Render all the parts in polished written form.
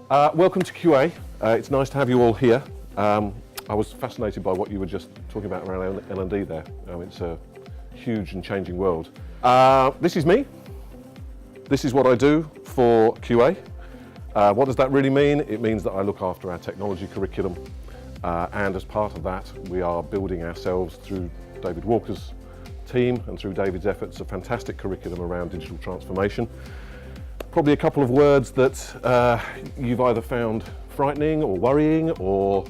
Welcome to QA. It's nice to have you all here. I was fascinated by what you were just talking about around L&D there. It's a huge and changing world. This is me. This is what I do for QA. What does that really mean? It means that I look after our technology curriculum, and as part of that, we are building ourselves through David Walker's team and through David's efforts a fantastic curriculum around digital transformation. Probably a couple of words that you've either found frightening or worrying or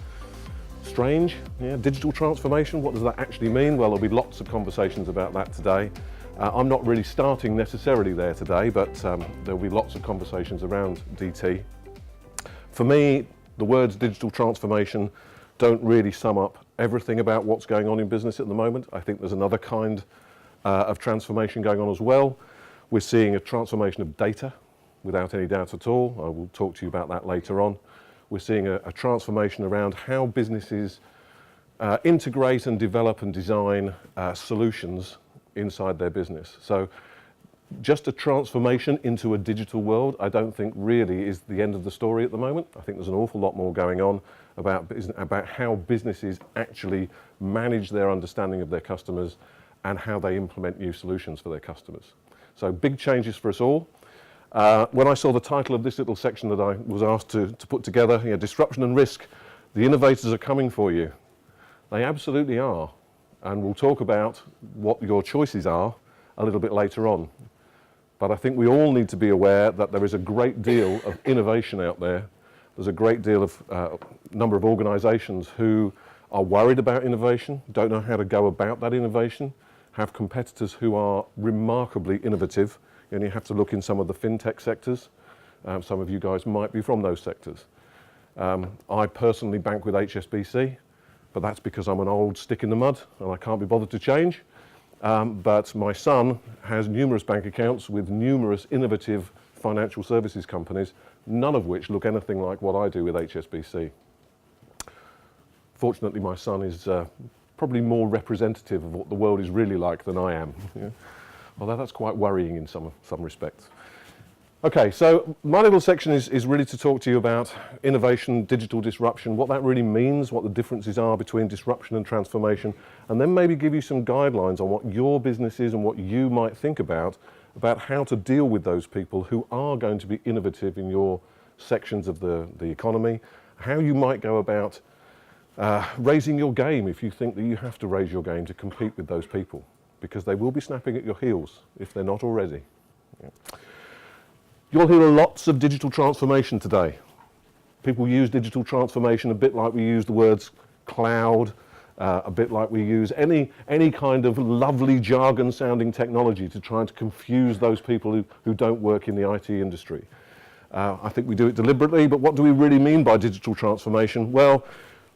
strange. Yeah, digital transformation, what does that actually mean? Well, there'll be lots of conversations about that today. I'm not really starting necessarily there today, but there'll be lots of conversations around DT. For me, the words digital transformation don't really sum up everything about what's going on in business at the moment. I think there's another kind of transformation going on as well. We're seeing a transformation of data, without any doubt at all. I will talk to you about that later on. We're seeing a transformation around how businesses integrate and develop and design solutions inside their business. So just a transformation into a digital world, I don't think really is the end of the story at the moment. I think there's an awful lot more going on about how businesses actually manage their understanding of their customers and how they implement new solutions for their customers. So big changes for us all. When I saw the title of this little section that I was asked to put together, disruption and risk, the innovators are coming for you. They absolutely are. And we'll talk about what your choices are a little bit later on. But I think we all need to be aware that there is a great deal of innovation out there. There's a great deal of number of organizations who are worried about innovation, don't know how to go about that innovation, have competitors who are remarkably innovative. And you have to look in some of the fintech sectors. Some of you guys might be from those sectors. I personally bank with HSBC, but that's because I'm an old stick in the mud and I can't be bothered to change. But my son has numerous bank accounts with numerous innovative financial services companies, none of which look anything like what I do with HSBC. Fortunately, my son is probably more representative of what the world is really like than I am. Yeah? Although that's quite worrying in some respects. Okay, so my little section is really to talk to you about innovation, digital disruption, what that really means, what the differences are between disruption and transformation, and then maybe give you some guidelines on what your business is and what you might think about how to deal with those people who are going to be innovative in your sections of the economy, how you might go about raising your game if you think that you have to raise your game to compete with those people, because they will be snapping at your heels if they're not already. Yeah. You'll hear lots of digital transformation today. People use digital transformation a bit like we use the words cloud, a bit like we use any kind of lovely jargon sounding technology to try and to confuse those people who don't work in the IT industry. I think we do it deliberately, but what do we really mean by digital transformation? Well,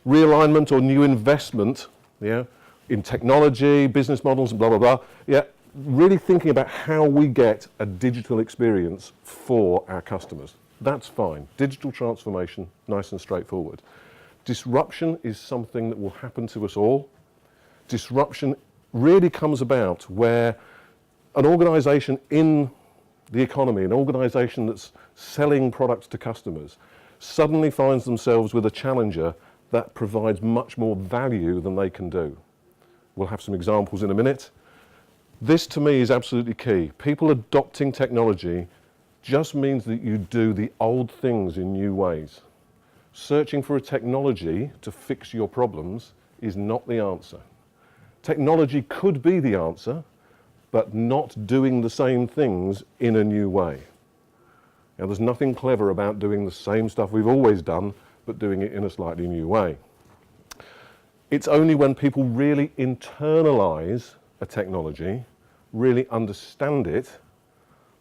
realignment or new investment, yeah, in technology, business models, blah, blah, blah. Yeah, really thinking about how we get a digital experience for our customers. That's fine. Digital transformation, nice and straightforward. Disruption is something that will happen to us all. Disruption really comes about where an organization in the economy, an organization that's selling products to customers, suddenly finds themselves with a challenger that provides much more value than they can do. We'll have some examples in a minute. This to me is absolutely key. People adopting technology just means that you do the old things in new ways. Searching for a technology to fix your problems is not the answer. Technology could be the answer, but not doing the same things in a new way. Now, there's nothing clever about doing the same stuff we've always done, but doing it in a slightly new way. It's only when people really internalize a technology, really understand it,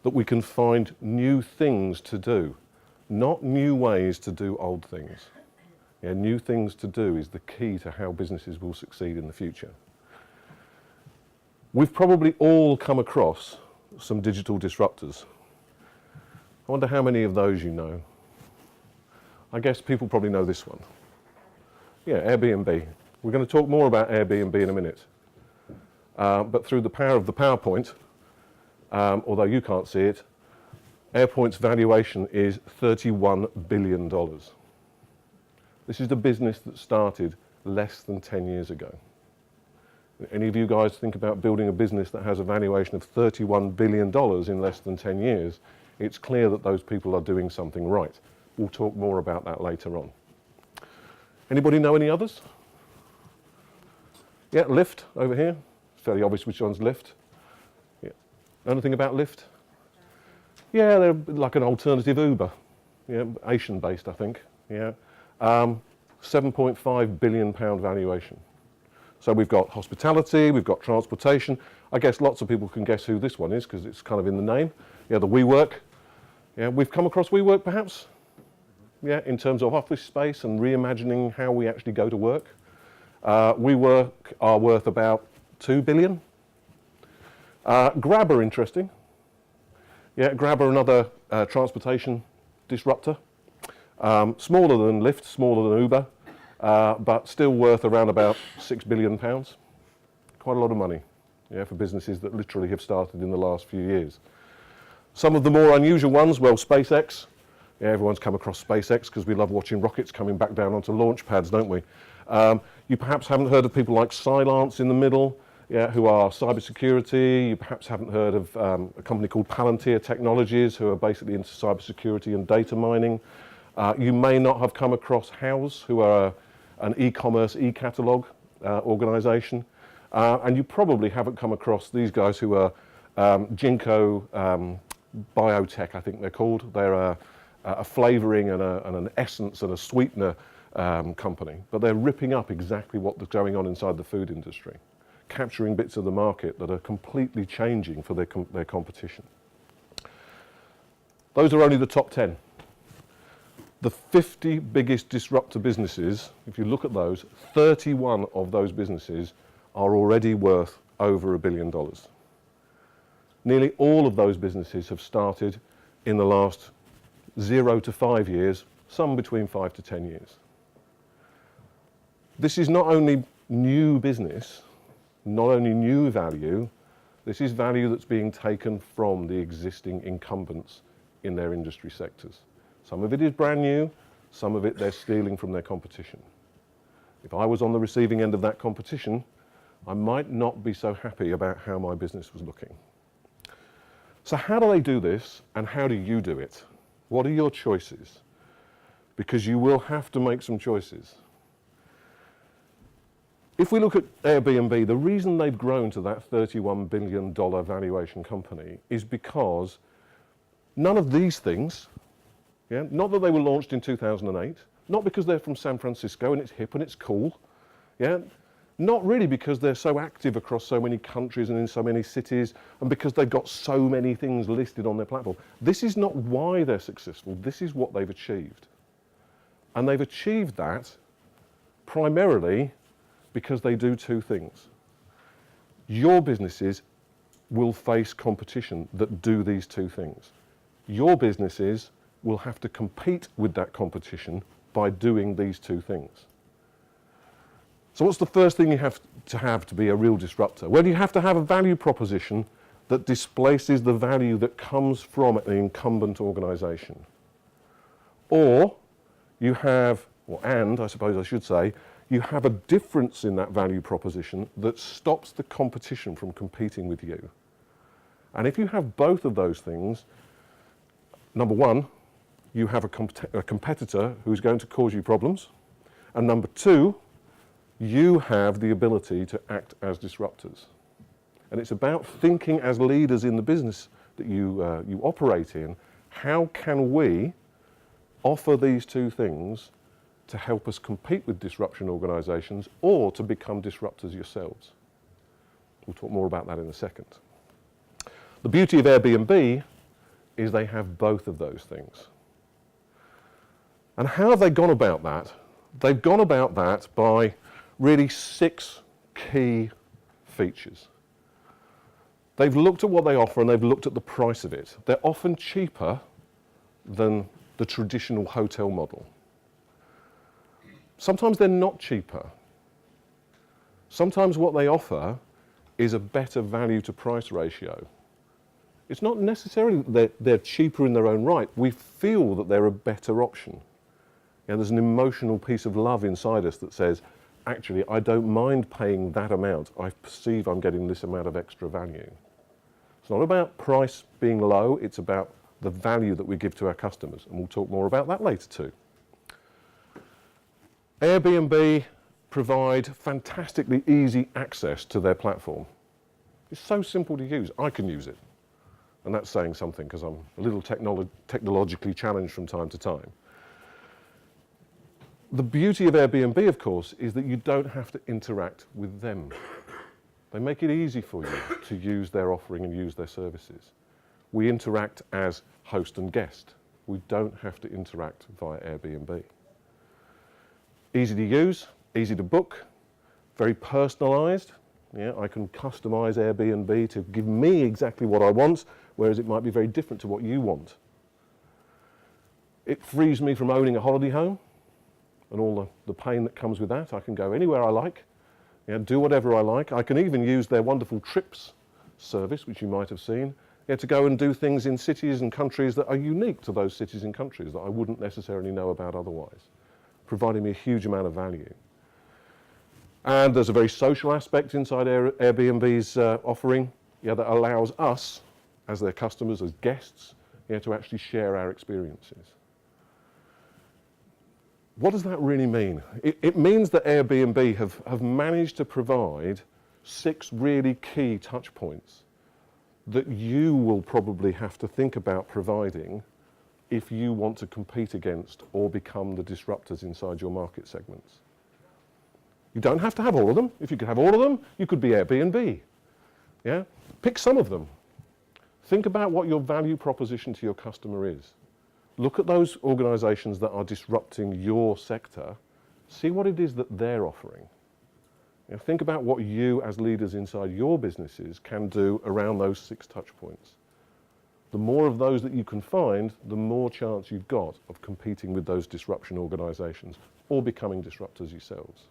that we can find new things to do, not new ways to do old things. Yeah, new things to do is the key to how businesses will succeed in the future. We've probably all come across some digital disruptors. I wonder how many of those you know. I guess people probably know this one. Yeah, Airbnb. We're going to talk more about Airbnb in a minute. But through the power of the PowerPoint, although you can't see it, AirPoint's valuation is $31 billion. This is the business that started less than 10 years ago. Any of you guys think about building a business that has a valuation of $31 billion in less than 10 years, it's clear that those people are doing something right. We'll talk more about that later on. Anybody know any others? Yeah, Lyft over here. It's fairly obvious which one's Lyft. Yeah. Know anything about Lyft? Yeah, they're like an alternative Uber. Yeah, Asian-based, I think. Yeah. £7.5 billion valuation. So we've got hospitality, we've got transportation. I guess lots of people can guess who this one is because it's kind of in the name. Yeah, the WeWork. Yeah, we've come across WeWork perhaps. Yeah, in terms of office space and reimagining how we actually go to work. WeWork are worth about $2 billion. Grab are interesting. Yeah, Grab are another transportation disruptor. Smaller than Lyft, smaller than Uber, but still worth around about £6 billion. Quite a lot of money, yeah, for businesses that literally have started in the last few years. Some of the more unusual ones, well, SpaceX. Yeah, everyone's come across SpaceX because we love watching rockets coming back down onto launch pads, don't we? You perhaps haven't heard of people like Cylance in the middle, yeah, who are cybersecurity. You perhaps haven't heard of a company called Palantir Technologies, who are basically into cybersecurity and data mining. You may not have come across House, who are an e-commerce, e-catalog organisation. And you probably haven't come across these guys who are Ginkgo Biotech, I think they're called. They're a flavouring and an essence and a sweetener company. But they're ripping up exactly what's going on inside the food industry, capturing bits of the market that are completely changing for their competition. Those are only the top 10. The 50 biggest disruptor businesses, if you look at those, 31 of those businesses are already worth over $1 billion. Nearly all of those businesses have started in the last 0 to 5 years, some between 5 to 10 years. This is not only new business, not only new value, this is value that's being taken from the existing incumbents in their industry sectors. Some of it is brand new, some of it they're stealing from their competition. If I was on the receiving end of that competition, I might not be so happy about how my business was looking. So how do they do this, and how do you do it? What are your choices? Because you will have to make some choices. If we look at Airbnb, the reason they've grown to that $31 billion valuation company is because none of these things, yeah, not that they were launched in 2008, not because they're from San Francisco and it's hip and it's cool, yeah, not really because they're so active across so many countries and in so many cities and because they've got so many things listed on their platform. This is not why they're successful, this is what they've achieved. And they've achieved that primarily because they do two things. Your businesses will face competition that do these two things. Your businesses will have to compete with that competition by doing these two things. So what's the first thing you have to be a real disruptor? Well, you have to have a value proposition that displaces the value that comes from an incumbent organisation. Or you have, I suppose I should say, you have a difference in that value proposition that stops the competition from competing with you. And if you have both of those things, number one, you have a competitor who's going to cause you problems. And number two, you have the ability to act as disruptors. And it's about thinking as leaders in the business that you operate in, how can we offer these two things to help us compete with disruption organisations or to become disruptors yourselves? We'll talk more about that in a second. The beauty of Airbnb is they have both of those things. And how have they gone about that? They've gone about that by really 6 key features. They've looked at what they offer and they've looked at the price of it. They're often cheaper than the traditional hotel model. Sometimes they're not cheaper. Sometimes what they offer is a better value to price ratio. It's not necessarily that they're cheaper in their own right. We feel that they're a better option. There's an emotional piece of love inside us that says, actually, I don't mind paying that amount. I perceive I'm getting this amount of extra value. It's not about price being low, it's about the value that we give to our customers, and we'll talk more about that later too. Airbnb provide fantastically easy access to their platform. It's so simple to use. I can use it. And that's saying something because I'm a little technologically challenged from time to time. The beauty of Airbnb, of course, is that you don't have to interact with them. They make it easy for you to use their offering and use their services. We interact as host and guest. We don't have to interact via Airbnb. Easy to use, easy to book, very personalised. I can customise Airbnb to give me exactly what I want, whereas it might be very different to what you want. It frees me from owning a holiday home and all the pain that comes with that. I can go anywhere I like, do whatever I like. I can even use their wonderful trips service, which you might have seen, to go and do things in cities and countries that are unique to those cities and countries that I wouldn't necessarily know about otherwise, providing me a huge amount of value. And there's a very social aspect inside Airbnb's offering that allows us, as their customers, as guests, to actually share our experiences. What does that really mean? It means that Airbnb have managed to provide 6 really key touch points that you will probably have to think about providing if you want to compete against or become the disruptors inside your market segments. You don't have to have all of them. If you could have all of them, you could be Airbnb. Pick some of them. Think about what your value proposition to your customer is. Look at those organisations that are disrupting your sector. See what it is that they're offering. Think about what you as leaders inside your businesses can do around those 6 touch points. The more of those that you can find, the more chance you've got of competing with those disruption organisations or becoming disruptors yourselves.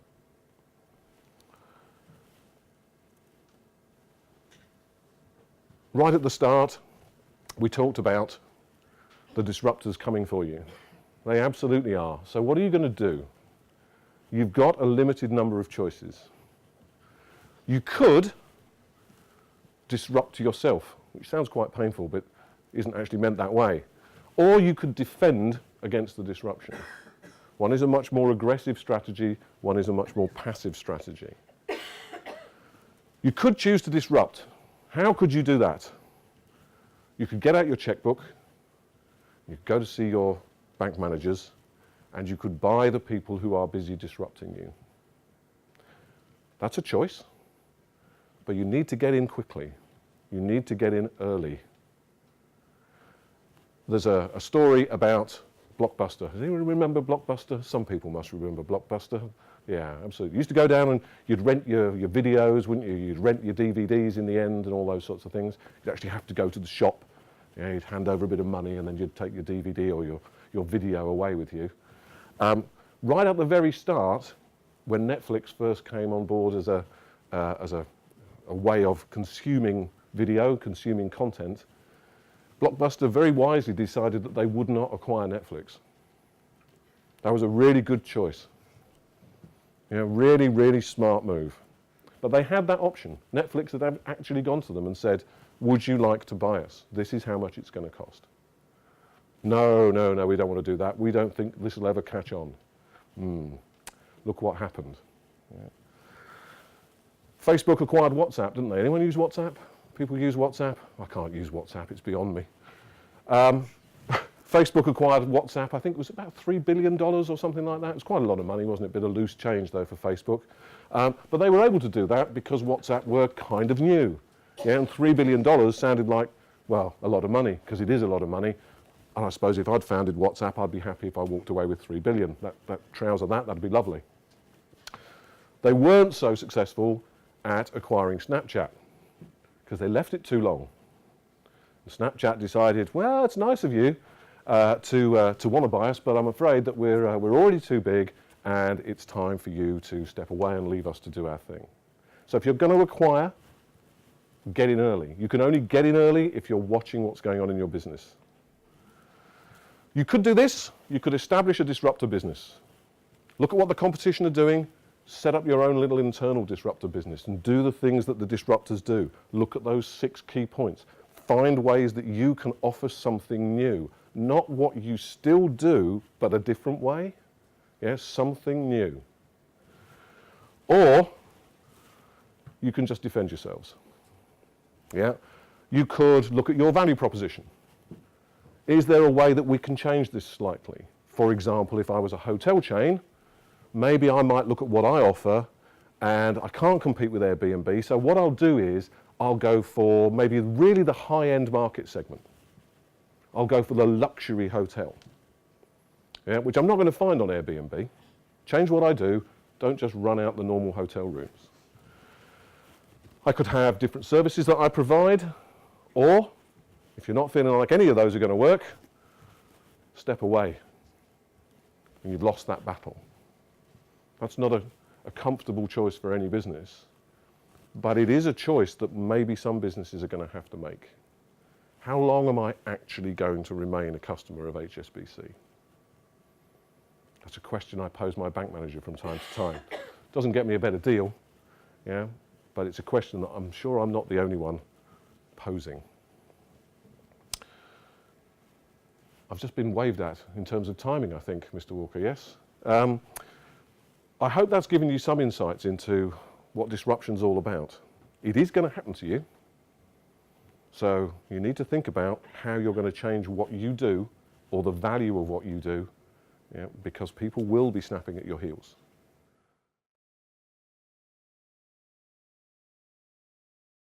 Right at the start, we talked about the disruptors coming for you. They absolutely are. So what are you going to do? You've got a limited number of choices. You could disrupt yourself, which sounds quite painful, but isn't actually meant that way. Or you could defend against the disruption. One is a much more aggressive strategy, one is a much more passive strategy. You could choose to disrupt. How could you do that? You could get out your checkbook, you could go to see your bank managers, and you could buy the people who are busy disrupting you. That's a choice, but you need to get in quickly. You need to get in early. There's a story about Blockbuster. Does anyone remember Blockbuster? Some people must remember Blockbuster. Yeah, absolutely. You used to go down and you'd rent your videos, wouldn't you? You'd rent your DVDs in the end and all those sorts of things. You'd actually have to go to the shop. You'd hand over a bit of money and then you'd take your DVD or your video away with you. Right at the very start, when Netflix first came on board as a way of consuming video, consuming content, Blockbuster very wisely decided that they would not acquire Netflix. That was a really good choice. Really, really smart move. But they had that option. Netflix had actually gone to them and said, would you like to buy us? This is how much it's going to cost. No, we don't want to do that. We don't think this will ever catch on. Look what happened. Yeah. Facebook acquired WhatsApp, didn't they? Anyone use WhatsApp? People use WhatsApp? I can't use WhatsApp, it's beyond me. Facebook acquired WhatsApp, I think it was about $3 billion or something like that. It was quite a lot of money, wasn't it? A bit of loose change though for Facebook. But they were able to do that because WhatsApp were kind of new. Yeah, and $3 billion sounded like, well, a lot of money, because it is a lot of money. And I suppose if I'd founded WhatsApp, I'd be happy if I walked away with $3 billion. That trouser that'd be lovely. They weren't so successful at acquiring Snapchat, because they left it too long. And Snapchat decided, well, it's nice of you to want to buy us, but I'm afraid that we're already too big, and it's time for you to step away and leave us to do our thing. So if you're going to acquire, get in early. You can only get in early if you're watching what's going on in your business. You could do this. You could establish a disruptor business. Look at what the competition are doing. Set up your own little internal disruptor business and do the things that the disruptors do. Look at those 6 key points. Find ways that you can offer something new. Not what you still do, but a different way. Yes, something new. Or you can just defend yourselves. Yeah? You could look at your value proposition. Is there a way that we can change this slightly? For example, if I was a hotel chain, maybe I might look at what I offer and I can't compete with Airbnb, so what I'll do is I'll go for maybe really the high-end market segment. I'll go for the luxury hotel, yeah, which I'm not going to find on Airbnb. Change what I do, don't just run out the normal hotel rooms. I could have different services that I provide, or if you're not feeling like any of those are going to work, step away and you've lost that battle. That's not a comfortable choice for any business, but it is a choice that maybe some businesses are going to have to make. How long am I actually going to remain a customer of HSBC? That's a question I pose my bank manager from time to time. Doesn't get me a better deal, yeah, but it's a question that I'm sure I'm not the only one posing. I've just been waved at in terms of timing, I think, Mr. Walker, yes? I hope that's given you some insights into what disruption's all about. It is going to happen to you, so you need to think about how you're going to change what you do or the value of what you do, yeah, because people will be snapping at your heels.